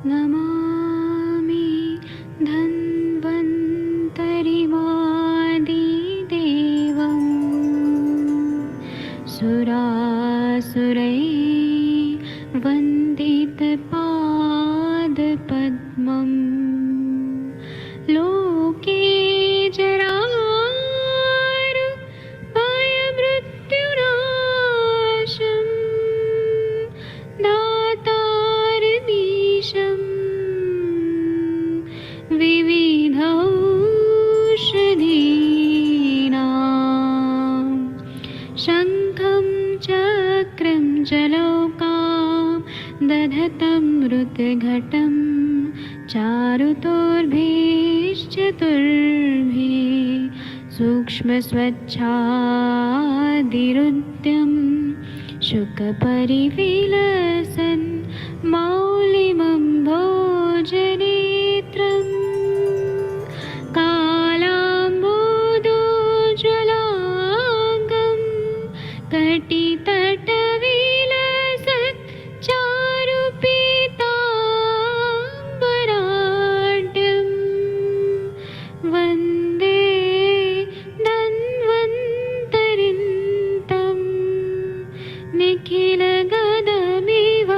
नमामि धन्वन्तरिमादिदेवं सुरासुरैर्वन्दितपादपद्मं लोके जरामृत्युनाशं दातारमीशं विविधौषधीनां शङ्खं चक्रं जलौकां दधतं मृतघटं चारुतोर्भिश्चतुर्भिः सूक्ष्मस्वच्छादिरुद्यं शुकपरिविलसन् मौलिमं भोजनेत्रम् कालाम्बोदोज्ज्वलाङ्गं कटितटविलसत् चारुपीताम्बराढ्यं वन्दे धन्वन्तरिन्तं निखिलगदमिव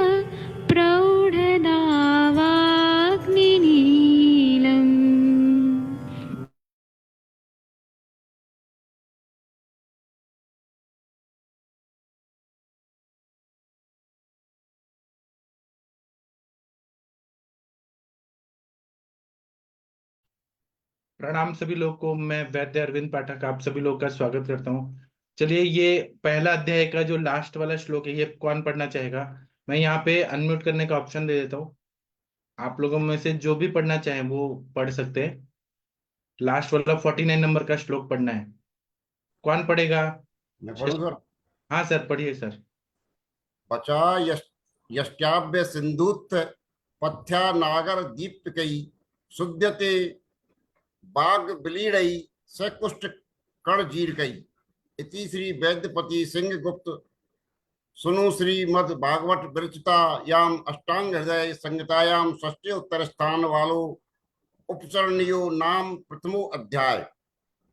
प्रौढदावाग्निनीलम्। प्रणाम सभी लोग को। मैं वैद्य अरविंद पाठक आप सभी लोग का स्वागत करता हूँ। चलिए, ये पहला अध्याय का जो लास्ट वाला श्लोक है, ये कौन पढ़ना चाहेगा? मैं यहाँ पे अनम्यूट करने का ऑप्शन दे देता हूँ। आप लोगों में से जो भी पढ़ना चाहे वो पढ़ सकते हैं। लास्ट वाला 49 नंबर का श्लोक पढ़ना है। कौन पढ़ेगा? मैं पढ़ूं सर? हाँ सर, पढ़िए सर। बचा यष्ट्याभ्य सिंधुत्थ पथ्या नागर दीप्तकई सुद्यते बाग बिलीड़ई सकुष्ट कण जीरकई। इति श्री वैद्यपति सिंह गुप्त सुनु श्रीमद भागवत विरचितायाम अष्टांग हृदय संहितायाम षष्ठी उत्तर स्थान वालो उपचरणियो नाम प्रथमो अध्याय।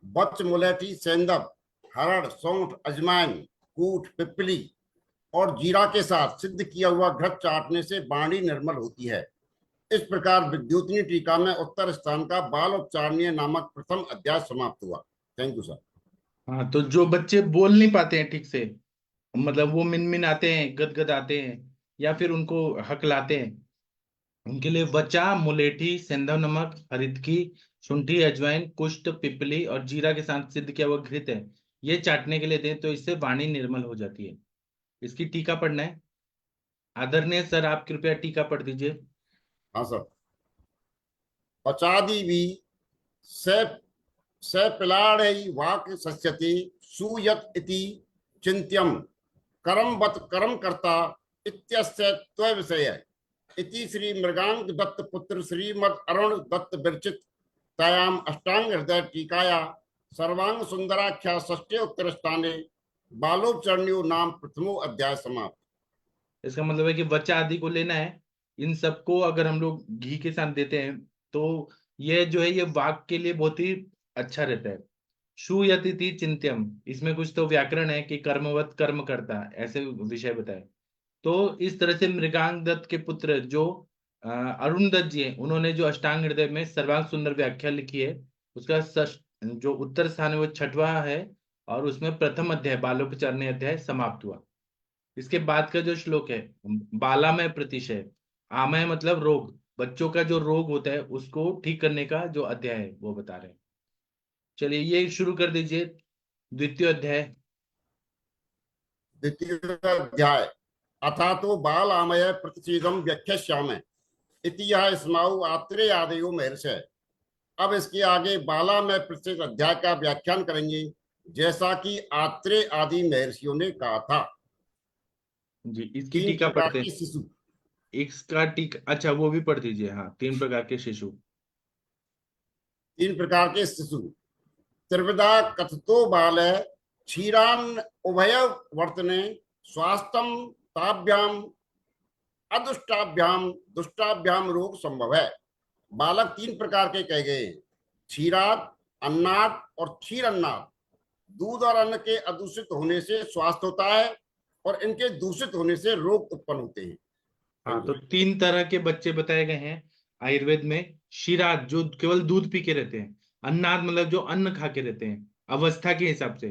बच्च मुलेठी सेंदब हरड़ सौंठ अजमाइन कूट पिपली और जीरा के साथ सिद्ध किया हुआ घृत चाटने से वाणी निर्मल होती है। इस प्रकार विद्युतनी टीका में उत्तर स्थान का बाल उपचारणीय नामक प्रथम अध्याय समाप्त हुआ। Thank you sir. हाँ, तो जो बच्चे बोल नहीं पाते हैं ठीक से, मतलब वो मिनमिन आते हैं, गदगद आते हैं, या फिर उनको हकलाते हैं, उनके लिए वचा, मुलेठी, सेंधव नमक, हरितकी, शुंठी, अजवाइन, कुष्ठ, पिपली और जीरा के साथ सिद्ध किया हुआ घृत है, ये चाटने के लिए दें तो इससे वाणी निर्मल हो जाती है। इसकी टीका पढ़ना है। आदरणीय सर, आप कृपया टीका पढ़ दीजिए। हाँ सर। पचादी भी से पिलाड़ई वाक सस्यति सुयत इति चिंत्यम करमवत करम करता इत्यस्य त्व विषय। इति श्री मृगांक दत्त पुत्र श्रीमद अरुण दत्त विरचित तयाम अष्टांग हृदय टीकाया सर्वांग सुंदराख्या षष्ठी उत्तर स्थाने बालोपचरणियो नाम प्रथमो अध्याय समाप्त। इसका मतलब है कि वचा आदि को लेना है। इन सबको अगर हम लोग घी के साथ देते हैं तो ये जो है ये वाक के लिए बहुत ही अच्छा रहता है। शूयतिथि चिंत्यम, इसमें कुछ तो व्याकरण है कि कर्मवत कर्म करता, ऐसे विषय बताए। तो इस तरह से मृगांक दत्त के पुत्र जो अरुण दत्त जी हैं, उन्होंने जो अष्टांग हृदय में सर्वांग सुंदर व्याख्या लिखी है, उसका जो उत्तर स्थान है वो छठवां है, और उसमें प्रथम अध्याय बालोपचारणी अध्याय समाप्त हुआ। इसके बाद का जो श्लोक है, बालामय प्रतिशय, आमय मतलब रोग, बच्चों का जो रोग होता है उसको ठीक करने का जो अध्याय है वो बता रहे हैं। चलिए ये शुरू कर दीजिए, द्वितीय अध्याय। द्वितीय अध्याय अथा तो बाल आमय प्रतिषेधम व्याख्यास्यामः इति यह स्माउ आत्रेय आदयो महर्षय। अब इसके आगे बाला में प्रतिषेध अध्याय का व्याख्यान करेंगे, जैसा कि आत्रेय आदि महर्षियों ने कहा था। जी, इसकी तीन टीका प्रकार पढ़ते के हैं। शिशु। इसका टीका, अच्छा वो भी पढ़ दीजिए। हाँ, 3 प्रकार के शिशु। तीन प्रकार के शिशु त्रिविधा कथतो बाल क्षीरान उभय वर्तने स्वास्थ्यम ताभ्याम अदुष्टाभ्याम दुष्टाभ्याम रोग संभव है। बालक 3 प्रकार के कहे गए, क्षीराद, अन्नाद और क्षीर अन्नाद। दूध और अन्न के अदूषित होने से स्वास्थ्य होता है और इनके दूषित होने से रोग उत्पन्न होते हैं। हाँ, तो 3 तरह के बच्चे बताए गए हैं आयुर्वेद में। क्षीराद जो केवल दूध पी के रहते हैं, अन्नाद मतलब जो अन्न खा के रहते हैं अवस्था के हिसाब से,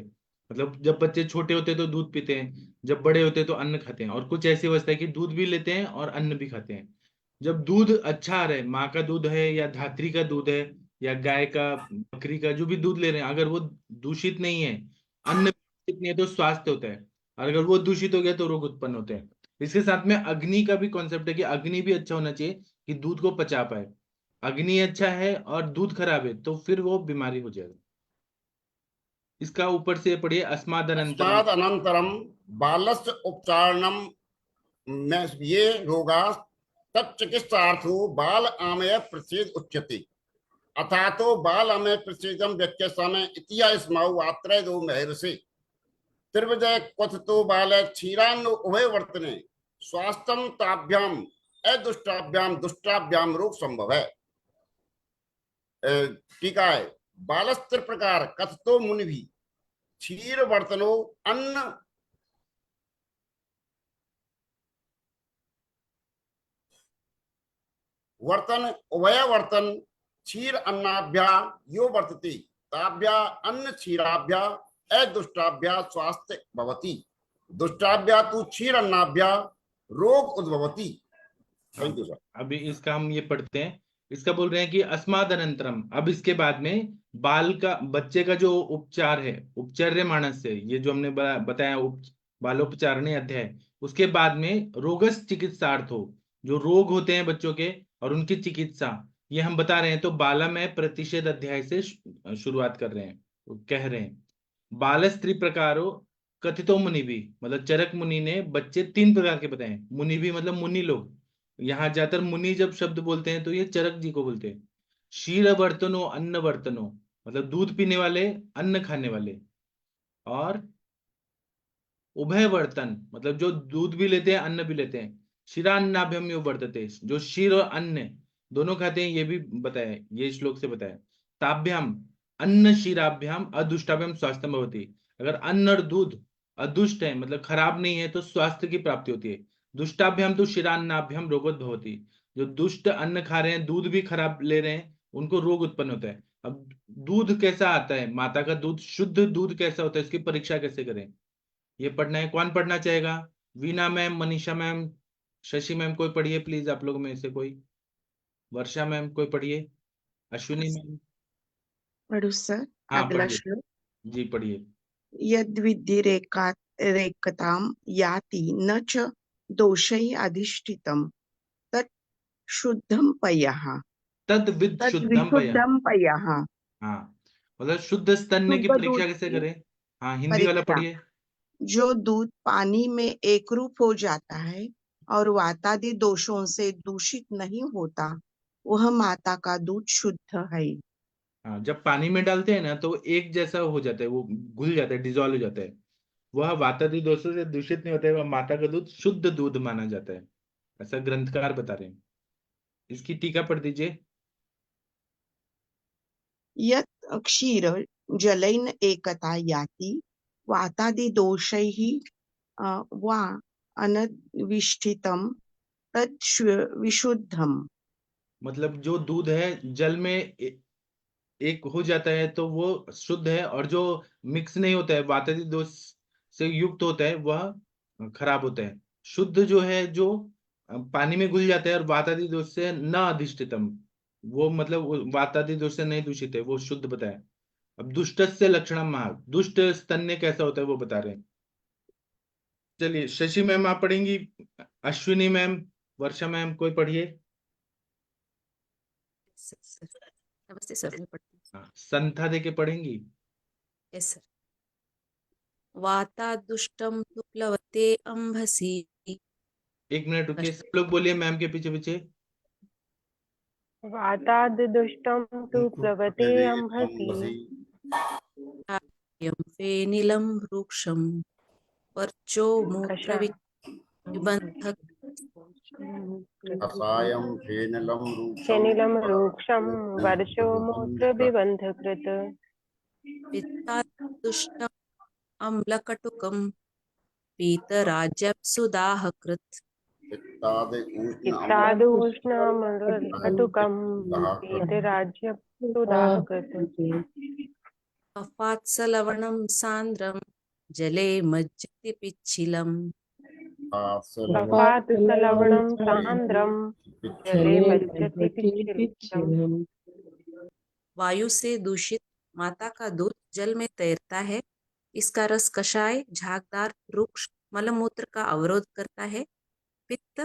मतलब जब बच्चे छोटे होते हैं तो दूध पीते हैं, जब बड़े होते हैं तो अन्न खाते हैं, और कुछ ऐसी अवस्था है कि दूध भी लेते हैं और अन्न भी खाते हैं। जब दूध अच्छा आ रहा है, माँ का दूध है या धात्री का दूध है या गाय का, बकरी का, जो भी दूध ले रहे हैं, अगर वो दूषित नहीं है, अन्न दूषित नहीं है, तो स्वास्थ्य होता है। और अगर वो दूषित हो गया तो रोग उत्पन्न होते हैं। इसके साथ में अग्नि का भी कॉन्सेप्ट है कि अग्नि भी अच्छा होना चाहिए कि दूध को पचा पाए। अग्नि अच्छा है और दूध खराब है तो फिर वो बीमारी हो जाएगा। इसका ऊपर से पढ़िए अस्मादनंतरम। अस्माद अनंतरम बालस्य उपचारणम में ये रोगा तच्चिकित्सार्थो बाल आमय प्रतिषेध उच्यते। अथा तो बाल आमय प्रतिषेधम व्यत्यस्तान इतिया स्माउ आत्रय दो महर्षि त्रिविजय कथतो बाल क्षीरान्न उभय वर्तने स्वास्थ्यम ताभ्याम अदुष्टाभ्याम दुष्टाभ्याम रोग संभव है। टीका है, बालस्त्र प्रकार कथतो मुनि भी क्षीर वर्तनो अन्न वर्तन उभय वर्तन क्षीर अन्नाभ्या यो वर्तते ताभ्या अन्न क्षीराभ्या अदुष्टाभ्या स्वास्थ्य भवति दुष्टाभ्या तु क्षीर अन्नाभ्या रोग उद्भवति। Thank you sir. अभी इसका हम ये पढ़ते हैं। इसका बोल रहे हैं कि अस्माद अनंतरम, अब इसके बाद में बाल का, बच्चे का जो उपचार है, उपचर्य मानस से, ये जो हमने बताया बालोपचारणी अध्याय, उसके बाद में रोगस चिकित्सार्थ हो, जो रोग होते हैं बच्चों के और उनकी चिकित्सा, ये हम बता रहे हैं। तो बालमय प्रतिषेध अध्याय से शुरुआत कर रहे हैं, कह रहे हैं बाल स्त्री प्रकारो कथितो मुनि भी, मतलब चरक मुनि ने बच्चे 3 प्रकार के बताए। मुनि भी मतलब मुनि लोग, यहाँ ज्यादातर मुनि जब शब्द बोलते हैं तो ये चरक जी को बोलते हैं। क्षीर बर्तनो अन्न बर्तनो मतलब दूध पीने वाले, अन्न खाने वाले। और उभय बर्तन मतलब जो दूध भी लेते हैं अन्न भी लेते हैं। क्षीरान्नाभ्यम यो वर्तते, जो क्षीर और अन्न दोनों खाते हैं, ये भी बताया, ये श्लोक से बताया। ताभ्याम अन्न क्षीराभ्याम अदुष्टाभ्याम स्वास्थ्य भवति, अगर अन्न और दूध अदुष्ट है मतलब खराब नहीं है तो स्वास्थ्य की प्राप्ति होती है। दुष्टाभ्याम तो क्षीरान्नाभ्याम रोगोत भवति, जो दुष्ट अन्न खा रहे हैं, दूध भी खराब ले रहे हैं, उनको रोग उत्पन्न होता है। अब दूध कैसा आता है, माता का दूध, शुद्ध दूध कैसा होता है, इसकी परीक्षा कैसे करें, ये पढ़ना है। कौन पढ़ना चाहेगा? Veena ma'am, Manisha ma'am, Shashi ma'am, कोई पढ़िए प्लीज, आप लोग में से कोई। वर्षा मैम कोई पढ़िए, अश्विनी मैम। पढ़ू सर। हाँ अगला पढ़िए श्लोक। जी, पढ़िए। यद्विद्धि रेखताम याति न च दोषैः अधिष्ठितम् तत् शुद्धम पयः तद विद तत् शुद्धम पया। विशुद्धम पयः। हाँ, मतलब शुद्ध स्तन्य की शुद्ध दूध परीक्षा कैसे की करें? हाँ, हिंदी वाला परीक्षा, पढ़िए। जो दूध पानी में एकरूप हो जाता है और वातादि दोषों से दूषित नहीं होता, वह माता का दूध शुद्ध है। हाँ, जब पानी में डालते हैं ना तो एक जैसा हो जाता है, वो घुल जाता है, डिजोल्व हो जाता है, वह वातादि दोषों से दूषित नहीं होता है, वह माता का दूध शुद्ध दूध माना जाता है, ऐसा ग्रंथकार बता रहे हैं। इसकी टीका पढ़ दीजिए। यत् क्षीर जलैन एकता याति वातादि दोषैः वा अनविष्ठितम् तत् विशुद्धम। मतलब जो दूध है जल में एक हो जाता है तो वो शुद्ध है, और जो मिक्स नहीं होता है, वातरी दोष से युक्त होता है, वह खराब होता है। शुद्ध जो है, जो पानी में घुल जाता है और वातादि दोष से न अधिष्ठितम, वो मतलब वातादि दोष से नहीं दूषित है, वो शुद्ध बताया। अब दुष्ट से लक्षणम महा, दुष्ट स्तन्य कैसा होता है वो बता रहे हैं। चलिए शशि मैम आप पढ़ेंगी, अश्विनी मैम, वर्षा मैम कोई पढ़िए। नमस्ते सर, मैं पढ़ती हूँ। हाँ, संथा दे के पढ़ेंगी। Yes sir. वातादुष्टम तु प्लवते अंभसी। 1 मिनट रुकिए, सब लोग बोलिए मैम के पीछे पीछे। वातादुष्टं तु प्लवते अंभसि यं फेनिलं वृक्षं पर्चो कषा मूत्रविबन्धक कषायं फेनलं रूक्षं शनिलं रूक्षं वर्षो मूत्रविबन्धकृत् पित्तादुष्टम् अम्लकटुकं पीतराज्यप्सुदाहकृत् पित्तादूष्णमकटुकं पीतराज्यसुदाहकृत् कफात्सलवणं सान्द्रं जले मज्जति पिच्छिलम् कफात् सलवणं सान्द्रं जले मज्जति पिच्छिलम् वायु से दूषित माता का दूध जल में तैरता है। इसका रस कषाय झागदार रुक्ष मलमूत्र का अवरोध करता है। पित्त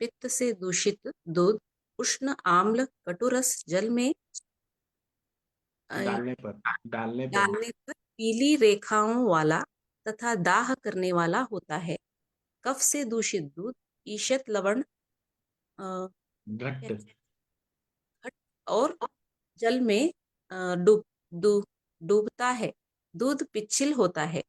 पित्त से दूषित दूध उष्ण आम्ल कटुरस जल में डालने पर डालने पर पीली रेखाओं वाला तथा दाह करने वाला होता है। कफ से दूषित दूध ईशत लवण घट्ट और जल में डूबता है। दूध पिच्छिल होता है।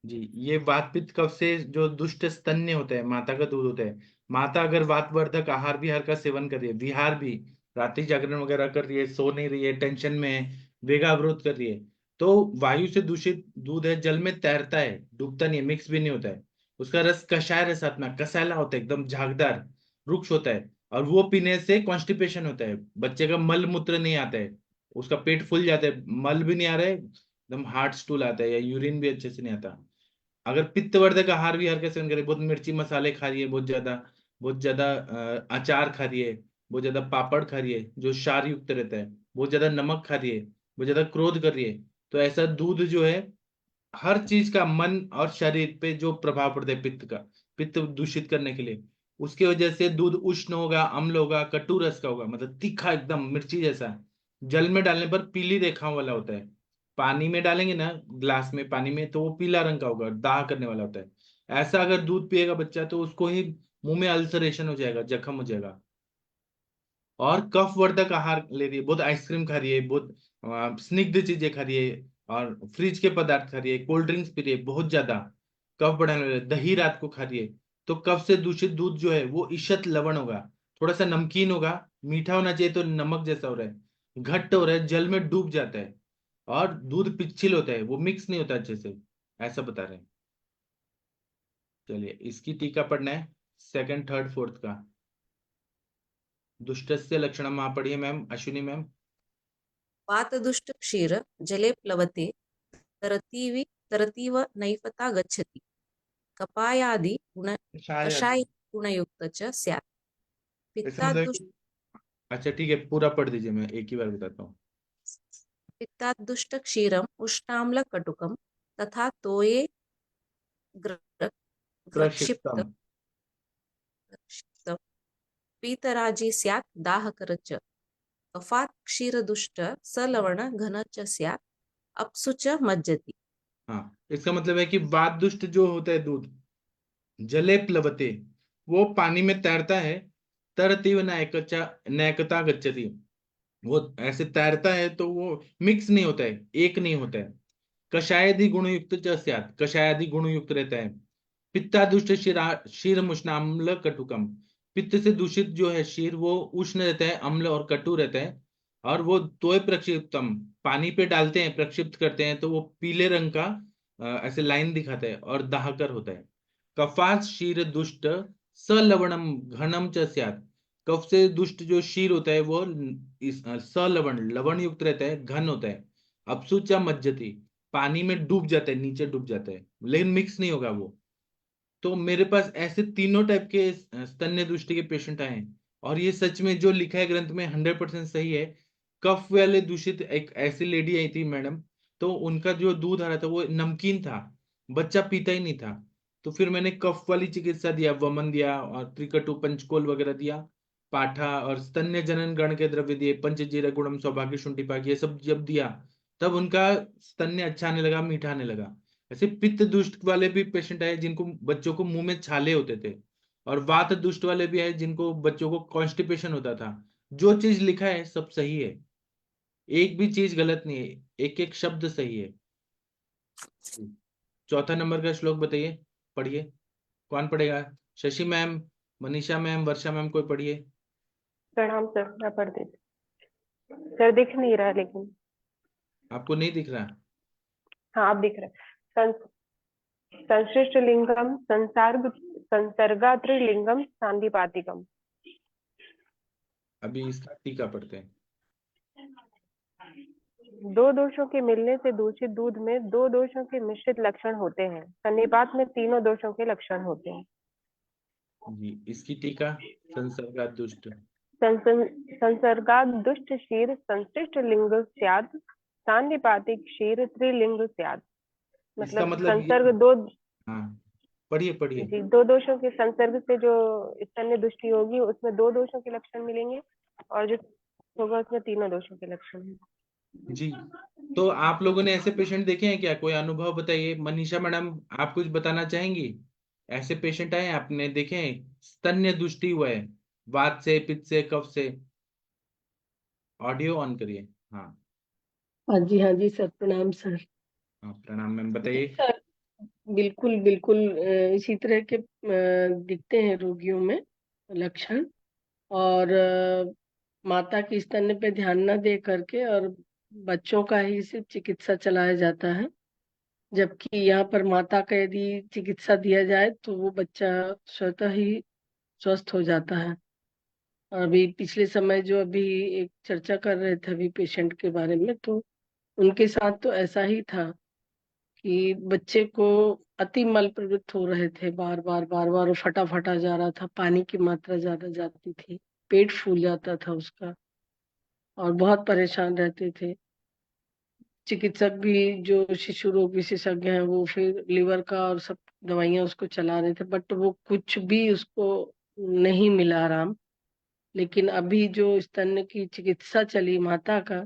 जी, ये वात पित्त कफ से जो दुष्ट स्तन्य होते हैं, माता का दूध होता है। माता अगर वातवर्धक आहार विहार का सेवन कर रही है, विहार भी रात्रि जागरण वगैरह कर रही है, सो नहीं रही है, टेंशन में है, वेगा अवरोध कर रही है, तो वायु से दूषित दूध है, जल में तैरता है, डूबता नहीं है, मिक्स भी नहीं होता है। उसका रस कषाय रसात्मक कसैला होता है, एकदम झागदार रुक्ष होता है, और वो पीने से कॉन्स्टिपेशन होता है, बच्चे का मल मूत्र नहीं आता है, उसका पेट फूल जाता है, मल भी नहीं आ रहा है, एकदम हार्ड स्टूल आता है, या यूरिन भी अच्छे से नहीं आता। अगर पित्तवर्धक आहार विहार का सेवन करे, बहुत मिर्ची मसाले खा रही है, बहुत ज्यादा अचार खा रही है, बहुत ज्यादा पापड़ खा रही है जो क्षार युक्त रहता है, बहुत ज्यादा नमक खा रही है, बहुत ज्यादा क्रोध कर रही है, तो ऐसा दूध जो है हर चीज का मन और शरीर पे जो प्रभाव पड़ता है पित्त का, पित्त दूषित करने के लिए, उसकी वजह से दूध उष्ण होगा, अम्ल होगा, कटु रस का होगा, मतलब तीखा एकदम मिर्ची जैसा। जल में डालने पर पीली रेखाओं वाला होता है। पानी में डालेंगे ना, ग्लास में पानी में, तो वो पीला रंग का होगा, दाह करने वाला होता है। ऐसा अगर दूध पिएगा बच्चा तो उसको ही मुंह में अल्सरेशन हो जाएगा, जख्म हो जाएगा। और कफ वर्धक आहार ले रही है, बहुत आइसक्रीम खा रही है, बहुत स्निग्ध चीजें खा रही है, और फ्रिज के पदार्थ खा रही है, कोल्ड ड्रिंक्स पी रही है बहुत ज्यादा, कफ बढ़ाने वाले, दही रात को खा रही है, तो कफ से दूषित दूध जो है वो ईशत लवण होगा, थोड़ा सा नमकीन होगा, मीठा होना चाहिए तो नमक जैसा हो रहा है, घट्ट हो रहा है, जल में डूब जाता है, और दूध पिच्छिल होता है, वो मिक्स नहीं होता अच्छे से, ऐसा बता रहे हैं। चलिए इसकी टीका पढ़ना है, सेकंड थर्ड फोर्थ का। दुष्टस्य लक्षणम वहां पढ़िए मैम, अश्विनी मैम। वातदुष्ट क्षीर जले प्लवते तरतीव नैफता गच्छति। कपायादि गुण कषाय गुणयुक्त च स्यात्। पित्तादुष्ट अच्छा ठीक है, पूरा पढ़ दीजिए, मैं एक ही बार बताता हूँ। पित्तादुष्ट क्षीरम उष्णाम्ल कटुकम तथा तोये प्रक्षिप्तम पीतराजी स्यात् दाहकर च। कफात् क्षीरदुष्ट सलवण घन च स्यात् अपसु च मज्जति। हाँ, इसका मतलब है कि वात दुष्ट जो होता है दूध, जले प्लवते, वो पानी में तैरता है, तरतीव नैकता गच्छति, वो ऐसे तैरता है तो वो मिक्स नहीं होता है, एक नहीं होता है। कषायदि गुणयुक्त च स्यात्, कषायदि गुणयुक्त रहता है। पित्तादुष्ट क्षीर उष्णाम्ल कटुकम, पित्त से दूषित जो है क्षीर वो उष्ण रहता है, अम्ल और कटु रहता है, और वो तोय प्रक्षिप्तम, पानी पे डालते हैं, प्रक्षिप्त करते हैं तो वो पीले रंग का ऐसे लाइन दिखाता है और दाहकर होता है। कफात क्षीर दुष्ट सलवणम घनम च स्यात्, कफ से दुष्ट जो क्षीर होता है वो सलवण लवण युक्त रहता है, घन होता है। अपसुचा मज्जति, पानी में डूब जाता है, नीचे डूब जाता है, लेकिन मिक्स नहीं होगा वो। तो मेरे पास ऐसे तीनों टाइप के स्तन्य दृष्टि के पेशेंट आए हैं, और ये सच में जो लिखा है ग्रंथ में 100% सही है। कफ वाले दूषित एक ऐसी लेडी आई थी मैडम, तो उनका जो दूध आ रहा था वो नमकीन था, बच्चा पीता ही नहीं था, तो फिर मैंने कफ वाली चिकित्सा दिया, वमन दिया और त्रिकटु पंचकोल वगैरह दिया, पाठा और स्तन्य जनन गण के द्रव्य दिए, पंचजीरा गुणम सौभाग्य शुंठी पाक, ये सब जब दिया तब उनका स्तन्य अच्छा आने लगा, मीठा आने लगा। ऐसे पित्त दुष्ट वाले भी पेशेंट आए जिनको बच्चों को मुंह में छाले होते थे, और वात दुष्ट वाले भी आए जिनको बच्चों को कॉन्स्टिपेशन होता था। जो चीज लिखा है सब सही है, एक भी चीज गलत नहीं है, एक एक शब्द सही है। चौथा नंबर का श्लोक बताइए, पढ़िए। कौन पढ़ेगा? शशि मैम, मनीषा मैम, वर्षा मैम, कोई पढ़िए। प्रणाम सर, मैं पढ़ देती। सर दिख नहीं रहा लेकिन। आपको नहीं दिख रहा? हाँ, अब दिख रहा है। संश्लिष्ट लिंगम संसर्गात्र लिंगम सांदीपातिकम। अभी इसका टीका पढ़ते हैं। दो दोषों के मिलने से दूषित दूध में दो दोषों के मिश्रित लक्षण होते हैं, सन्निपात में तीनों दोषों के लक्षण होते हैं। जी, इसकी टीका। संसर्गात दुष्ट। संसर्गात दुष्ट क्षीर संश्लिष्ट लिंग स्यात्, सांदीपातिक क्षीर त्रिलिंग स्यात्। इसका मतलब मतलब ये। संसर्ग दो, हाँ, पढ़िए पढ़िए। जी, दो दोषों के संसर्ग से जो स्तन्य दृष्टि होगी उसमें दो दोषों के लक्षण मिलेंगे, और जो होगा उसमें तीनों दोषों के लक्षण होंगे। जी, तो आप लोगों ने ऐसे पेशेंट देखे हैं क्या? कोई अनुभव बताइए। मनीषा मैडम, आप कुछ बताना चाहेंगी? ऐसे पेशेंट आए आपने देखे हैं, स्तन्य दुष्टि हुआ है, वात से, पित्त से, कफ से? ऑडियो ऑन करिए। हाँ। हाँ जी सर, प्रणाम सर। हाँ, प्रणाम मैम, जी बताइए। सर, बिल्कुल बिल्कुल इसी तरह के दिखते हैं रोगियों में लक्षण। और माता की स्तन्य पे ध्यान न दे करके और बच्चों का ही सिर्फ चिकित्सा चलाया जाता है, जबकि यहाँ पर माता का यदि चिकित्सा दिया जाए तो वो बच्चा स्वतः ही स्वस्थ हो जाता है। अभी पिछले समय जो अभी एक चर्चा कर रहे थे अभी पेशेंट के बारे में, तो उनके साथ तो ऐसा ही था कि बच्चे को अति मल प्रवृत्त हो रहे थे, बार बार बार बार, फटा जा रहा था, पानी की मात्रा ज्यादा जाती थी, पेट फूल जाता था उसका, और बहुत परेशान रहते थे। चिकित्सक भी जो शिशु रोग विशेषज्ञ हैं वो फिर लिवर का और सब दवाइयां उसको चला रहे थे, बट वो कुछ भी उसको नहीं मिला आराम। लेकिन अभी जो स्तन की चिकित्सा चली माता का,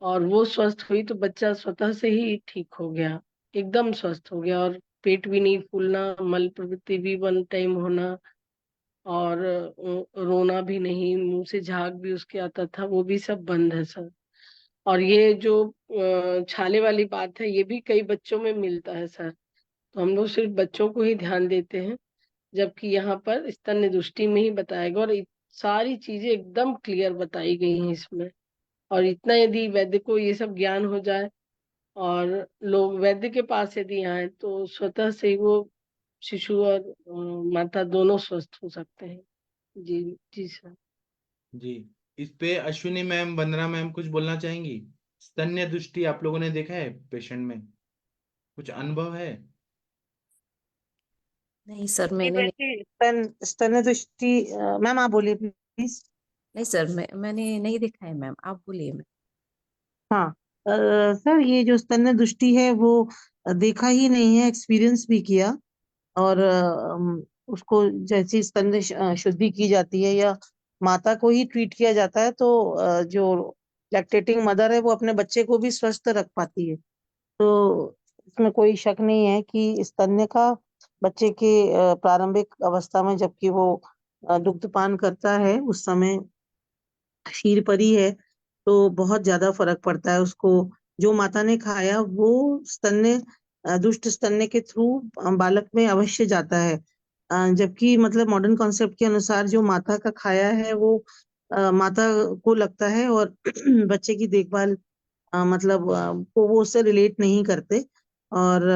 और वो स्वस्थ हुई, तो बच्चा स्वतः से ही ठीक हो गया, एकदम स्वस्थ हो गया, और पेट भी नहीं फूलना, मल प्रवृत्ति भी वन टाइम होना, और रोना भी नहीं, मुंह से झाग भी उसके आता था, वो भी सब बंद है सर। और ये जो छाले वाली बात है, ये भी कई बच्चों में मिलता है सर। तो हम लोग सिर्फ बच्चों को ही ध्यान देते हैं, जबकि यहाँ पर स्तन्य दृष्टि में ही बताएगा, और सारी चीजें एकदम क्लियर बताई गई हैं इसमें। और इतना यदि वैद्य को ये सब ज्ञान हो जाए और लोग वैद्य के पास यदि आए, तो स्वतः से ही वो शिशु और माता दोनों स्वस्थ हो सकते हैं। जी जी सर। जी, इस पे अश्विनी मैम, वंदना मैम कुछ बोलना चाहेंगी? स्तन्य दृष्टि आप लोगों ने देखा है पेशेंट में? कुछ अनुभव है? नहीं सर, नहीं, मैंने नहीं। वैसे स्तन दृष्टि, मैम आप बोलिए प्लीज। नहीं सर, मैंने नहीं देखा है मैम, आप बोलिए मैम। हाँ, सर ये जो स्तन दृष्टि है वो देखा ही नहीं है, एक्सपीरियंस भी किया। और उसको जैसी शुद्धि की जाती है या माता को ही ट्रीट किया जाता है, तो जो लैक्टेटिंग मदर है वो अपने बच्चे को भी स्वस्थ रख पाती है। तो इसमें कोई शक नहीं है कि स्तन्य का बच्चे के प्रारंभिक अवस्था में, जबकि वो दुग्धपान करता है उस समय क्षीर परी है, तो बहुत ज्यादा फर्क पड़ता है उसको। जो माता ने खाया वो स्तन्य दुष्ट स्तन्य के थ्रू बालक में अवश्य जाता है। जबकि मतलब मॉडर्न कॉन्सेप्ट के अनुसार जो माता का खाया है वो माता को लगता है, और बच्चे की देखभाल मतलब को वो उससे रिलेट नहीं करते। और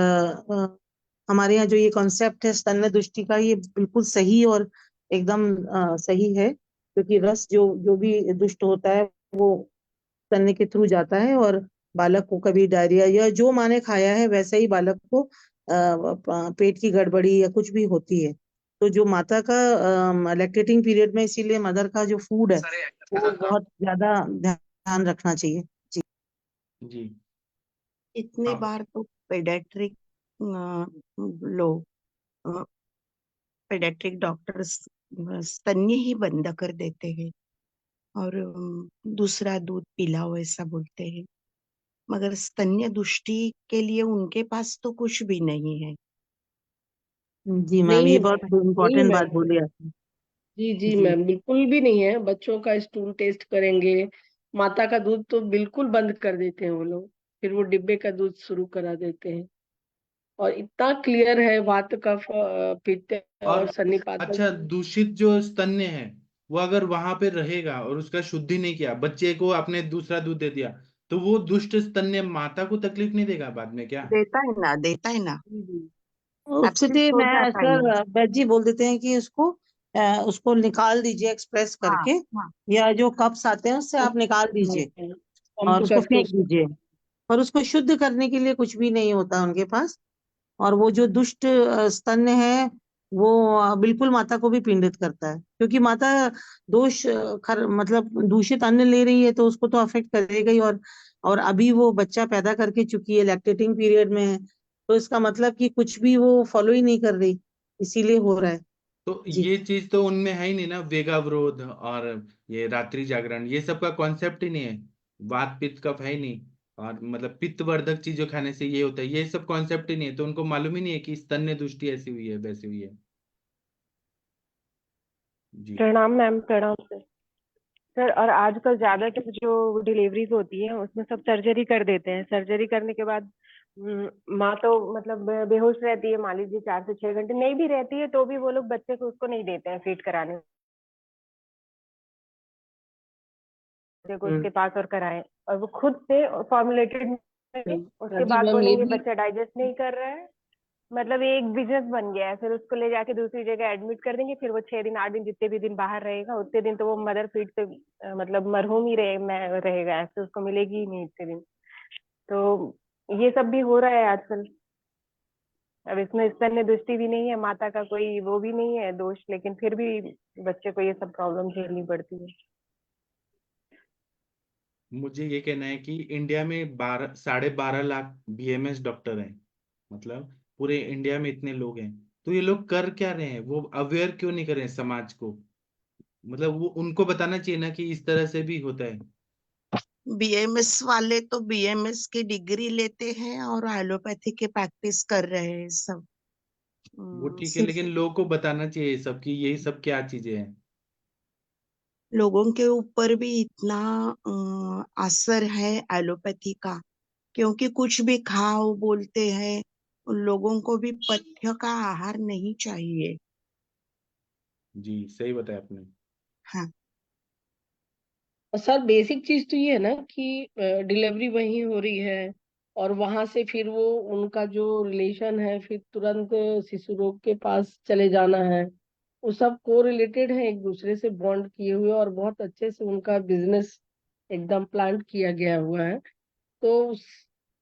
हमारे यहाँ जो ये कॉन्सेप्ट है स्तन्य दृष्टि का, ये बिल्कुल सही और एकदम सही है, क्योंकि रस जो जो भी दुष्ट होता है वो स्तन्य के थ्रू जाता है, और बालक को कभी डायरिया या जो माँ ने खाया है वैसे ही बालक को पेट की गड़बड़ी या कुछ भी होती है। तो जो माता का लैक्टेटिंग पीरियड में, इसीलिए मदर का जो फूड है वो बहुत ज्यादा ध्यान रखना चाहिए। जी। जी। इतने हाँ। बार तो पेडियाट्रिक लोग, पेडियाट्रिक डॉक्टर्स स्तन्य ही बंद कर देते हैं, और दूसरा दूध पिलाओ ऐसा बोलते हैं, मगर स्तन्य दृष्टि के लिए उनके पास तो कुछ भी नहीं है। जी मैम, नहीं ये है बहुत मैम, नहीं इम्पोर्टेंट बात मैम। बोली आपने। जी जी जी। मैम, बिल्कुल भी नहीं है। बच्चों का स्टूल टेस्ट करेंगे, माता का दूध तो बिल्कुल बंद कर देते हैं वो लोग, फिर वो डिब्बे का दूध शुरू करा देते हैं। और इतना क्लियर है वात कफ पित्त और और सन्निपातन। अच्छा, दूषित जो स्तन्य है वो अगर वहां पे रहेगा और उसका शुद्धि नहीं किया, बच्चे को आपने दूसरा दूध दे दिया, तो वो दुष्ट स्तन्य माता को तकलीफ नहीं देगा बाद में क्या? देता है ना, देता है ना, हम्म। उसके एब्सेंट लिए हो मैं जाता है ना। सर वैद जी बोल देते हैं कि उसको निकाल दीजिए एक्सप्रेस हाँ करके, हाँ। या जो कप्स आते हैं उससे आप निकाल दीजिए पंप और उसको करके फेंक उसको। दीजिए। और उसको शुद्ध करने के लिए कुछ भी नहीं होता उनके पास। और वो जो दुष्ट स्तन्य है वो बिल्कुल माता को भी पीड़ित करता है, क्योंकि माता मतलब दूषित अन्न ले रही है तो उसको तो अफेक्ट करेगा ही। और अभी वो बच्चा पैदा करके चुकी है, लैक्टेटिंग पीरियड में है, तो इसका मतलब कि कुछ भी वो फॉलो ही नहीं कर रही, इसीलिए हो रहा है। तो जी। ये चीज तो उनमें है ही नहीं ना, वेगावरोध और ये रात्रि जागरण, ये सब का कॉन्सेप्ट ही नहीं है। वात पित्त कफ है ही नहीं, और मतलब पित्त वर्धक चीजों खाने से ये होता है, ये सब कॉन्सेप्ट ही नहीं है, तो उनको मालूम ही नहीं है कि स्तन्य दुष्टि ऐसी हुई है वैसी हुई है। जी। प्रणाम मैम, प्रणाम सर। सर, और आजकल ज्यादातर जो डिलीवरीज होती है उसमें सब सर्जरी कर देते हैं। सर्जरी करने के बाद माँ तो मतलब बेहोश रहती है, मान लीजिए 4 से 6 घंटे, नहीं भी रहती है तो भी वो लोग बच्चे को उसको नहीं देते हैं फीड कराने, बच्चे को हम्म। उसके पास और कराएं। और वो खुद से फॉर्मुलेटेड, उसके राजीव बाद मैम ये बोलेंगे भी। बच्चा डाइजेस्ट नहीं कर रहा है। मतलब ये एक बिजनेस बन गया है। फिर उसको ले जाके दूसरी जगह एडमिट कर देंगे, फिर वो 6 दिन 8 दिन जितने भी दिन बाहर रहेगा उतने दिन तो वो मदर फीड से मतलब मरहूम ही रहेगा, ऐसे उसको मिलेगी ही नहीं इतने दिन। तो ये सब भी हो रहा है आजकल। अब इसमें स्तन्य दृष्टि भी नहीं है, माता का कोई वो भी नहीं है दोष, लेकिन फिर भी बच्चे को ये सब प्रॉब्लम झेलनी पड़ती है। मुझे ये कहना है कि इंडिया में 12.5 लाख बीएमएस डॉक्टर हैं, मतलब पूरे इंडिया में इतने लोग हैं, तो ये लोग कर क्या रहे हैं? वो अवेयर क्यों नहीं कर रहे हैं समाज को? मतलब वो उनको बताना चाहिए ना कि इस तरह से भी होता है। बीएमएस वाले तो बीएमएस की डिग्री लेते हैं और एलोपैथी के प्रैक्टिस कर रहे हैं सब। वो ठीक है, सिर्फ लेकिन लोगों को बताना चाहिए सब कि यही सब क्या चीजें हैं। लोगों के ऊपर भी इतना असर है एलोपैथी का, क्योंकि कुछ भी खाओ बोलते हैं। उन लोगों को भी पथ्य का आहार नहीं चाहिए। जी, सही बताया आपने। हाँ। और सर बेसिक चीज तो ये है ना कि डिलीवरी वहीं हो रही है, और वहां से फिर वो उनका जो रिलेशन है फिर तुरंत शिशु रोग के पास चले जाना है। वो सब को रिलेटेड है, एक दूसरे से बॉन्ड किए हुए, और बहुत अच्छे से उनका बिजनेस एकदम प्लान किया गया हुआ है। तो उस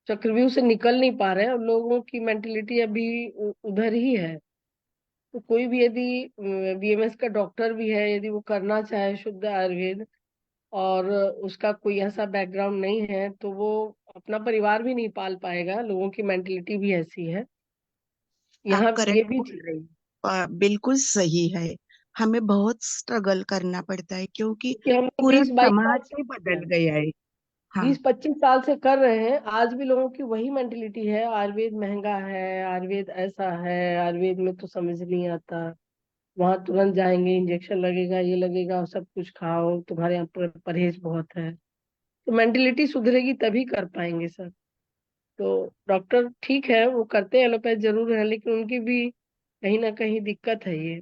चक्रव्यूह से निकल नहीं पा रहे हैं, और लोगों की मेंटेलिटी अभी उधर ही है। तो कोई भी यदि बीएमएस का डॉक्टर भी है, यदि वो करना चाहे शुद्ध आयुर्वेद, और उसका कोई ऐसा बैकग्राउंड नहीं है, तो वो अपना परिवार भी नहीं पाल पाएगा। लोगों की मेंटेलिटी भी ऐसी है आप यहाँ, ये करेक्ट भी बोल रहे हैं, बिल्कुल सही है। हमें बहुत स्ट्रगल करना पड़ता है क्योंकि क्योंकि हम लोग पूरा 20-22 साल समाज ही से बदल गया है। हाँ। 20-25 साल से कर रहे हैं, आज भी लोगों की वही मेंटेलिटी है। आयुर्वेद महंगा है, आयुर्वेद ऐसा है, आयुर्वेद में तो समझ नहीं आता, वहां तुरंत जाएंगे, इंजेक्शन लगेगा, ये लगेगा, सब कुछ खाओ, तुम्हारे यहाँ पर परहेज बहुत है। तो मेंटेलिटी सुधरेगी तभी कर पाएंगे सर। तो डॉक्टर ठीक है, वो करते हैं एलोपैथ जरूर है, लेकिन उनकी भी कहीं ना कहीं दिक्कत है। ये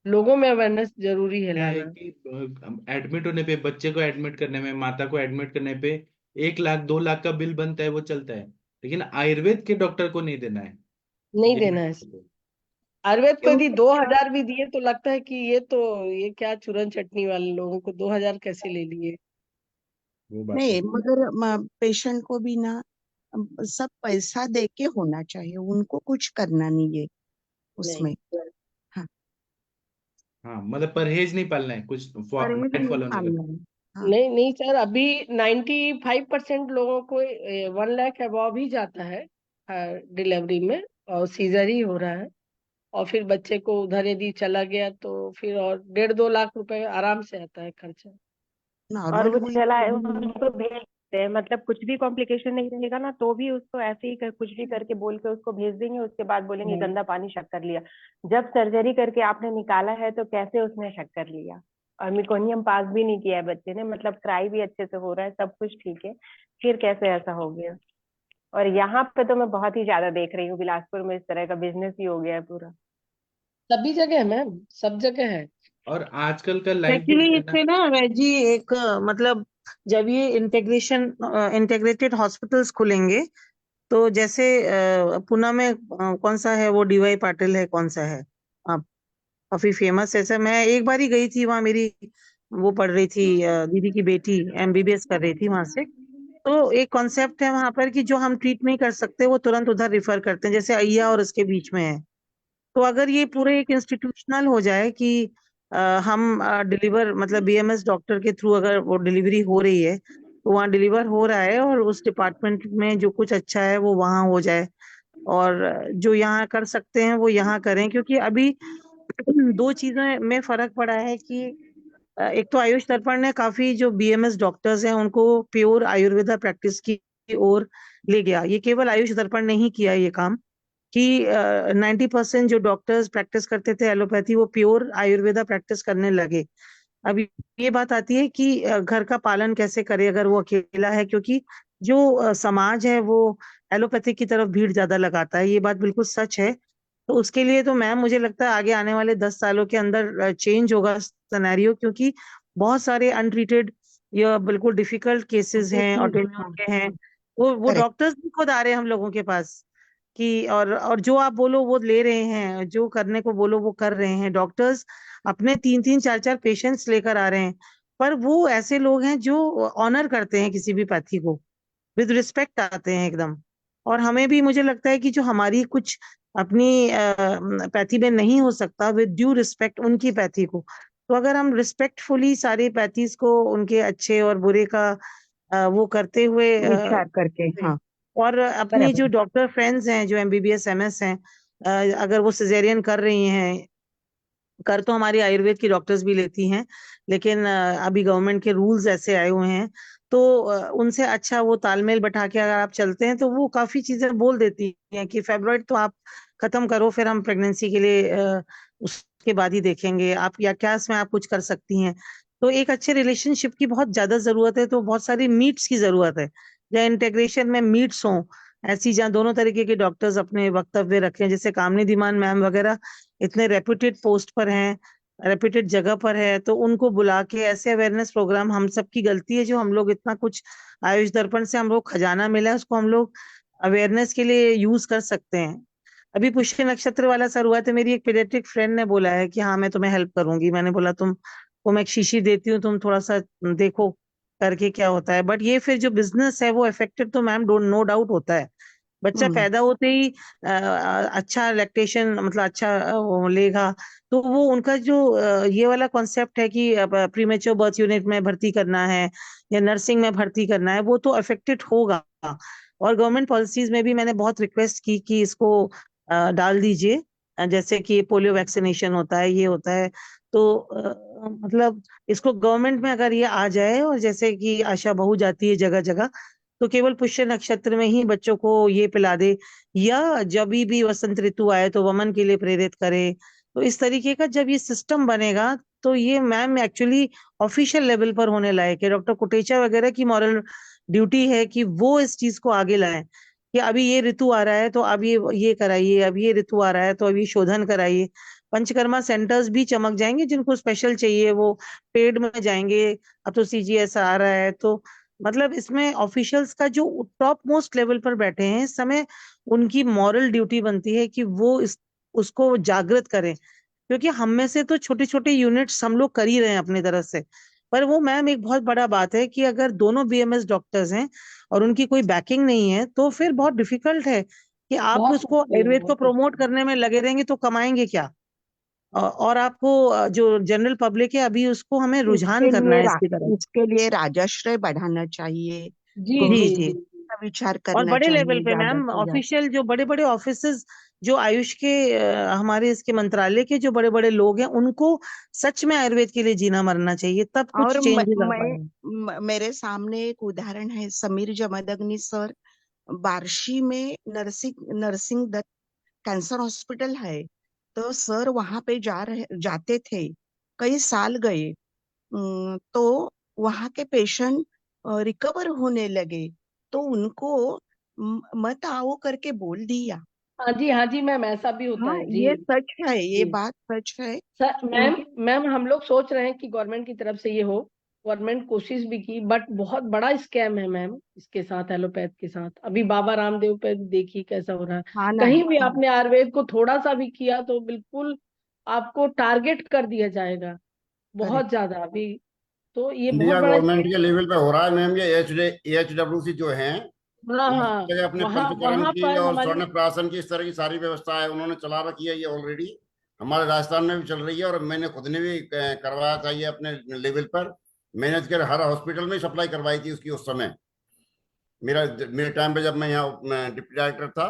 लोगों में अवेयरनेस जरूरी है क्या है लाना। कि एडमिट होने पे, बच्चे को एडमिट करने में, माता को एडमिट करने पे 1 लाख 2 लाख का बिल बनता है, वो चलता है, लेकिन आयुर्वेद के डॉक्टर को नहीं देना है। नहीं ये देना है सर। आयुर्वेद को यदि क्योंकि 2,000 भी दिए तो लगता है कि ये क्या चूरन चटनी वाले लोगों को 2,000 कैसे ले लिए। वो बात है। नहीं, मगर पेशेंट को भी ना सब पैसा दे के होना चाहिए, उनको कुछ करना नहीं है नहीं, उसमें। हाँ। हाँ, मतलब परहेज नहीं पालना है, कुछ परहेज डाइट नहीं फॉलो नहीं करना। पालना है। हाँ। नहीं, नहीं सर, अभी 95% लोगों को 1 लाख अबव ही जाता है डिलीवरी में, और सीजर ही हो रहा है। और फिर बच्चे को उधर यदि चला गया तो फिर और 1.5-2 लाख रुपए आराम से आता है खर्चा। और नॉर्मल वो हुई चला तो है भी। उसको भेज देते हैं, मतलब कुछ भी कॉम्प्लिकेशन नहीं रहेगा ना तो भी उसको ऐसे ही कुछ भी करके बोल के उसको भेज देंगे, उसके बाद बोलेंगे नहीं, गंदा पानी शक्कर लिया। जब सर्जरी करके आपने निकाला है तो कैसे उसने शक्कर लिया? और मेकोनियम पास भी नहीं किया है बच्चे ने, मतलब ट्राई भी अच्छे से हो रहा है, सब कुछ ठीक है, फिर कैसे ऐसा हो गया। और यहाँ पे तो मैं बहुत ही ज्यादा देख रही हूँ, बिलासपुर में इस तरह का बिजनेस ही हो गया है पूरा। सभी जगह है मैम, सब जगह है। और आजकल का लाइफ भी एक्चुअली है ना। इससे ना वैजी एक मतलब जब ये इंटेग्रेटेड हॉस्पिटल्स खुलेंगे तो जैसे पुणे में कौन सा है वो डीवाई पाटिल है, कौन सा है आप, काफी फेमस है सर। मैं एक बार ही गई थी वहाँ, मेरी वो पढ़ रही थी दीदी की बेटी एमबीबीएस कर रही थी वहां से। तो एक कॉन्सेप्ट है वहां पर कि जो हम ट्रीट नहीं कर सकते वो तुरंत उधर रिफर करते हैं, जैसे अय्या और उसके बीच में है। तो अगर ये पूरे एक इंस्टीट्यूशनल हो जाए कि हम डिलीवर मतलब बीएमएस डॉक्टर के थ्रू अगर वो डिलीवरी हो रही है तो वहाँ डिलीवर हो रहा है, और उस डिपार्टमेंट में जो कुछ अच्छा है वो वहाँ हो जाए, और जो यहाँ कर सकते हैं वो यहाँ करें। क्योंकि अभी दो चीजें में फर्क पड़ा है कि एक तो आयुष दर्पण ने काफी जो बीएमएस डॉक्टर्स हैं उनको प्योर आयुर्वेदा प्रैक्टिस की ओर ले गया। ये केवल आयुष दर्पण ने ही किया ये काम कि 90% जो डॉक्टर्स प्रैक्टिस करते थे एलोपैथी वो प्योर आयुर्वेदा प्रैक्टिस करने लगे। अब ये बात आती है कि घर का पालन कैसे करे अगर वो अकेला है, क्योंकि जो समाज है वो एलोपैथिक की तरफ भीड़ ज्यादा लगाता है, ये बात बिल्कुल सच है। तो उसके लिए तो मैम मुझे लगता है आगे आने वाले 10 सालों के अंदर चेंज होगा सिनेरियो, क्योंकि बहुत सारे अनट्रीटेड या बिल्कुल डिफिकल्ट केसेस हैं, ऑटोइम्यून के हैं, वो करेक्ट। डॉक्टर्स भी खुद आ रहे हैं हम लोगों के पास कि और जो आप बोलो वो ले रहे हैं, जो करने को बोलो वो कर रहे हैं। डॉक्टर्स अपने 3-3 4-4 पेशेंट्स लेकर आ रहे हैं, पर वो ऐसे लोग हैं जो ऑनर करते हैं किसी भी पैथी को, विद रिस्पेक्ट आते हैं एकदम। और हमें भी मुझे लगता है कि जो हमारी कुछ अपनी पैथी में नहीं हो सकता, विद ड्यू रिस्पेक्ट उनकी पैथी को, तो अगर हम रिस्पेक्टफुली सारे पैथीज को उनके अच्छे और बुरे का वो करते हुए विचार करके, हाँ। और अपनी जो बराबर। डॉक्टर फ्रेंड्स हैं जो एमबीबीएस एमएस हैं, अगर वो सिजेरियन कर रही हैं, कर तो हमारी आयुर्वेद की डॉक्टर्स भी लेती हैं, लेकिन अभी गवर्नमेंट के रूल्स ऐसे आए हुए हैं, तो उनसे अच्छा वो तालमेल बैठा के अगर आप चलते हैं तो वो काफी चीजें बोल देती हैं कि फाइब्रॉइड तो आप खत्म करो, फिर हम प्रेगनेंसी के लिए उसके बाद ही देखेंगे आप, या क्या इसमें आप कुछ कर सकती हैं। तो एक अच्छे रिलेशनशिप की बहुत ज्यादा जरूरत है, तो बहुत सारी मीट्स की जरूरत है, या इंटीग्रेशन में मीट्स हों ऐसी जहाँ दोनों तरीके के डॉक्टर्स अपने वक्तव्य रखें। जैसे कामनी धीमान मैम वगैरह इतने रेप्यूटेड पोस्ट पर हैं, रेप्यूटेड जगह पर है, तो उनको बुला के ऐसे अवेयरनेस प्रोग्राम, हम सब की गलती है जो हम लोग इतना कुछ आयुष दर्पण से हम लोग खजाना मिला है उसको हम लोग अवेयरनेस के लिए यूज कर सकते हैं। अभी पुष्य नक्षत्र वाला सर हुआ तो मेरी एक पीडियाट्रिक फ्रेंड ने बोला है कि हाँ मैं तुम्हें हेल्प करूंगी। मैंने बोला तुम को मैं एक शीशी देती हूँ, तुम थोड़ा सा देखो करके क्या होता है। बट ये फिर जो बिजनेस है वो अफेक्टेड तो मैम नो डाउट होता है। बच्चा पैदा होते ही अच्छा लैक्टेशन मतलब अच्छा वो लेगा, तो वो उनका जो ये वाला कॉन्सेप्ट है कि प्रीमेच्योर बर्थ यूनिट में भर्ती करना है या नर्सिंग में भर्ती करना है, वो तो अफेक्टेड होगा। और गवर्नमेंट पॉलिसीज में भी मैंने बहुत रिक्वेस्ट की कि इसको डाल दीजिए, जैसे कि पोलियो वैक्सीनेशन होता है, ये होता है, तो मतलब इसको गवर्नमेंट में अगर ये आ जाए, और जैसे कि आशा बहू जाती है जगह जगह, तो केवल पुष्य नक्षत्र में ही बच्चों को ये पिला दे, या जब भी वसंत ऋतु आए तो वमन के लिए प्रेरित करे। तो इस तरीके का जब ये सिस्टम बनेगा तो ये मैम एक्चुअली ऑफिशियल लेवल पर होने लायक है। डॉक्टर कुटेचा वगैरह की मॉरल ड्यूटी है कि वो इस चीज को आगे लाएं कि अभी ये ऋतु आ रहा है तो अब ये कराइए, अब ये ऋतु आ रहा है तो अभी शोधन कराइए। पंचकर्मा सेंटर्स भी चमक जाएंगे, जिनको स्पेशल चाहिए वो पेड में जाएंगे। अब तो सीजीएस आ रहा है, तो मतलब इसमें ऑफिशियल्स का जो टॉप मोस्ट लेवल पर बैठे हैं इस समय, उनकी मॉरल ड्यूटी बनती है कि वो उसको जागृत करें। क्योंकि हम में से तो छोटे छोटे यूनिट्स हम लोग कर ही रहे हैं अपनी तरफ से, पर वो मैम एक बहुत बड़ा बात है कि अगर दोनों बीएमएस डॉक्टर्स हैं और उनकी कोई बैकिंग नहीं है तो फिर बहुत डिफिकल्ट है कि आप बहुत उसको मुश्किल है, आयुर्वेद को बहुत प्रमोट मुश्किल है। करने में लगे रहेंगे तो कमाएंगे क्या। और आपको जो जनरल पब्लिक है अभी उसको हमें रुझान करना है इसकी तरफ। इसके लिए राजाश्रय बढ़ाना चाहिए, जी जी जी जी। जी। का विचार और करना बड़े लेवल चाहिए पे ज्यादा मैम से ज्यादा। ऑफिशियल जो बड़े बड़े ऑफिसेस, जो आयुष के हमारे इसके मंत्रालय के जो बड़े बड़े लोग हैं, उनको सच में आयुर्वेद के लिए जीना मरना चाहिए, तब और कुछ चेंजेस आ पाएंगे। मेरे सामने एक उदाहरण है, समीर जमदग्नि सर, बार्शी में nursing nursing Dutt cancer hospital है, तो सर वहां पे जाते थे, कई साल गए, तो वहां के पेशेंट रिकवर होने लगे, तो उनको मत आओ करके बोल दिया। हाँ जी मैम, ऐसा भी होता हाँ, है जी। ये सच है, ये जी बात सच है। सर, मैम उनके मैम हम लोग सोच रहे हैं कि गवर्नमेंट की तरफ से ये हो, गवर्नमेंट कोशिश भी की, बट बहुत बड़ा स्कैम है मैम इसके साथ, एलोपैथ के साथ। अभी बाबा रामदेव पे देखिए कैसा हो रहा है। हाँ ना, कहीं भी हाँ, आपने आयुर्वेद को थोड़ा सा भी किया तो बिल्कुल आपको टारगेट कर दिया जाएगा, बहुत करेक्ट। ज्यादा। अभी तो ये बहुत इंडिया बड़ा गवर्नमेंट के स्कैम। लेवल पे हो रहा है मैम, ये HWC जो है, हाँ वो हाँ, जगह अपने वहाँ पंचकर्म वहाँ की पर और हमारी, स्वर्ण प्राशन की इस तरह की सारी व्यवस्था है, उन्होंने चला रखी है ये ऑलरेडी। हमारे राजस्थान में भी चल रही है, और मैंने खुद ने भी करवाया था ये अपने लेवल पर। मैनेज कर हर हॉस्पिटल में सप्लाई करवाई थी उसकी उस समय, मेरे टाइम पे जब मैं यहाँ डिप्टी डायरेक्टर था।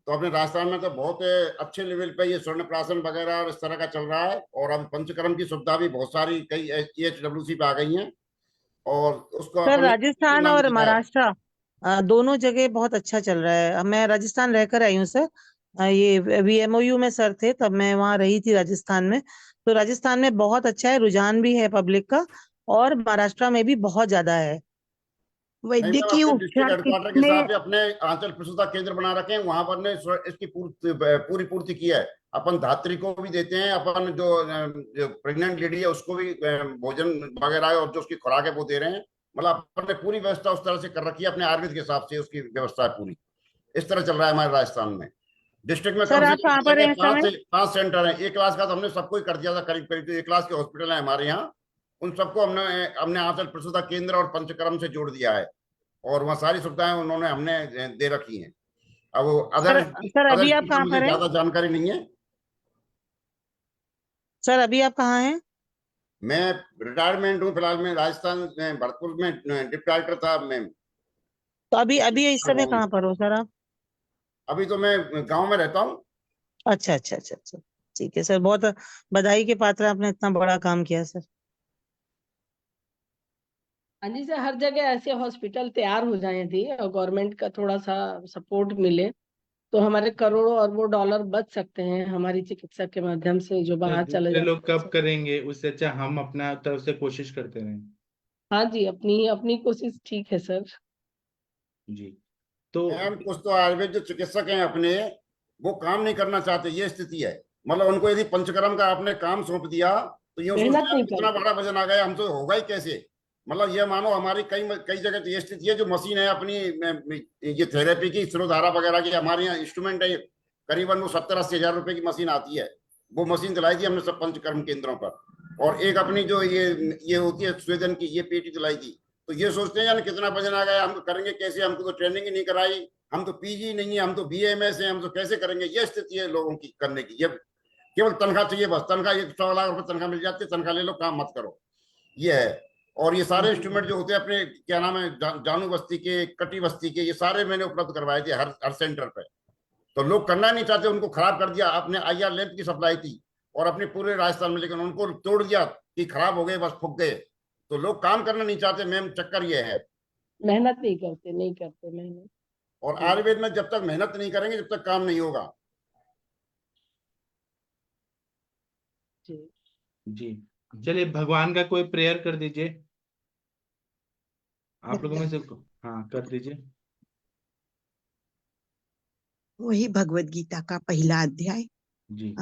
तो अपने राजस्थान में तो बहुत अच्छे लेवल पे ये स्वर्ण प्राशन वगैरह और इस तरह का चल रहा है। और अब पंचकर्म की सुविधा भी बहुत सारी कई HWC पे आ गई हैं, और उसको सर अपने राजस्थान नाम और दिया है। महाराष्ट्र दोनों जगह बहुत अच्छा चल रहा है। अब मैं राजस्थान रहकर आई हूँ सर। ये VMOU में सर थे तब मैं वहाँ रही थी राजस्थान में। तो राजस्थान में बहुत अच्छा है, रुझान भी है पब्लिक का, और महाराष्ट्र में भी बहुत ज्यादा है। नहीं मैम, वैद्यकीय अपने डिस्ट्रिक्ट उपचार हेडक्वार्टर के कितने हिसाब से अपने आंचल प्रसूता केंद्र बना रखे हैं, वहां पर ने इसकी पूरी पूर्ति की है। अपन धात्री को भी देते हैं, अपन जो प्रेग्नेंट लेडी है उसको भी भोजन वगैरह है, और जो उसकी खुराक है वो दे रहे हैं। मतलब अपन ने पूरी व्यवस्था उस तरह से कर रखी है, अपने आयुर्वेद के हिसाब से उसकी व्यवस्था है पूरी। इस तरह चल रहा है हमारे राजस्थान में। डिस्ट्रिक्ट में सर कम से आप कहाँ कम पर हैं लगे इस समय? 5 सेंटर हैं। एक क्लास का तो हमने सबको ही कर दिया था, करीब करीब जो 1 क्लास के हॉस्पिटल है हमारे यहाँ, उन सबको हमने हमने आंचल प्रसूता केंद्र और पंचकर्म से जोड़ दिया है, और वहाँ सारी सुविधाएं उन्होंने हमने दे रखी हैं। अब वो सर अदर सर अदर अभी आप स्टेट में कहाँ मुझे पर हैं? ज्यादा जानकारी नहीं है। सर अभी आप कहाँ हैं? मैं रिटायरमेंट हूँ फिलहाल, मैं राजस्थान में भरतपुर में डिप्टी डायरेक्टर था मैं। तो अभी अभी इस समय कहाँ पर हो सर आप? अभी तो मैं गांव में रहता हूँ। अच्छा अच्छा अच्छा अच्छा, ठीक है सर, बहुत बधाई के पात्र हैं, आपने इतना बड़ा काम किया सर। हाँ जी सर, हर जगह ऐसे हॉस्पिटल तैयार हो जाए थी और गवर्नमेंट का थोड़ा सा सपोर्ट मिले तो हमारे करोड़ों अरबों डॉलर बच सकते हैं हमारी चिकित्सा के माध्यम से, जो तो बाहर चले दूसरे लोग जाते हैं कब सर। करेंगे, उससे अच्छा हम अपना तरफ से कोशिश करते रहें। हाँ जी, अपनी अपनी कोशिश ठीक है सर। जी। तो मैम कुछ तो आयुर्वेद जो चिकित्सक हैं अपने, वो काम नहीं करना चाहते, ये स्थिति है। मतलब उनको यदि पंचकर्म का आपने काम सौंप दिया, तो ये सोचते मेहनत हैं नहीं यार इतना करते। बड़ा वजन आ गया, हमसे होगा ही कैसे। मतलब ये मानो हमारी कई कई जगह तो ये स्थिति है, जो मशीन है अपनी ये थेरेपी की स्रोधारा वगैरह की, हमारे यहाँ इंस्ट्रूमेंट है, करीबन वो 70-80 हजार रुपए की मशीन आती है। वो मशीन दिलाई थी हमने सब पंचकर्म केंद्रों पर। और एक अपनी जो ये होती है स्वेदन की, ये पेटी दिलाई थी। तो ये सोचते हैं यार कितना वजन आ गया, हम तो करेंगे कैसे, हमको तो ट्रेनिंग ही नहीं कराई, हम तो PG नहीं है, हम तो BMS है, हम तो कैसे करेंगे। ये स्थिति है लोगों की करने की। ये केवल तनख्वाह चाहिए, बस तनख्वाह, ये 100 लाख रुपए तनख्वाह मिल जाती है, तनख्वाह ले लो, काम मत करो, ये है। और ये सारे इंस्ट्रूमेंट जो होते हैं अपने क्या नाम है, जानू बस्ती के, कटी बस्ती के, ये सारे मैंने उपलब्ध करवाए थे हर सेंटर पे। तो लोग करना नहीं चाहते, उनको खराब कर दिया आपने। IR लैंप की सप्लाई थी और अपने पूरे राजस्थान में, लेकिन उनको तोड़ दिया कि खराब हो गए, बस फूक गए। तो लोग काम करना नहीं चाहते मैम, चक्कर ये है। मेहनत नहीं करते, नहीं करते मेहनत। और जी आयुर्वेद में जब तक मेहनत नहीं करेंगे, जब तक काम नहीं होगा। जी। जी, चलिए भगवान का कोई प्रेयर कर दीजिए आप लोगों में से। हाँ, कर दीजिए। वही भगवत गीता का पहला अध्याय जी।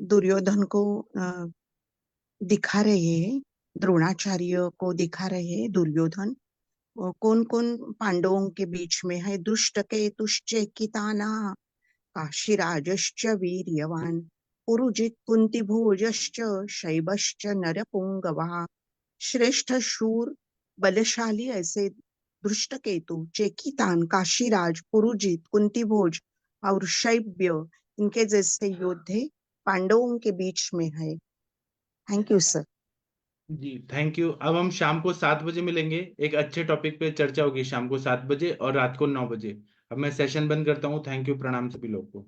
दुर्योधन को दिखा रहे हैं, द्रोणाचार्य को दिखा रहे हैं। दुर्योधन कौन कौन पांडवों के बीच में है? दुष्टकेतुश्चेकिताना, काशीराजश्च वीर्यवान, पुरुजित कुंतीभोजश्च, शैबश्च नरपुंगवा। श्रेष्ठ शूर बलशाली ऐसे दृष्टकेतु, चेकितान, काशीराज, पुरुजित, कुंतीभोज और शैब्य, इनके जैसे योद्धे पांडवों के बीच में है। Thank you sir. जी, थैंक यू। अब हम शाम को 7 बजे मिलेंगे, एक अच्छे टॉपिक पे चर्चा होगी शाम को 7 बजे और रात को 9 बजे। अब मैं सेशन बंद करता हूँ। थैंक यू, प्रणाम सभी लोग को।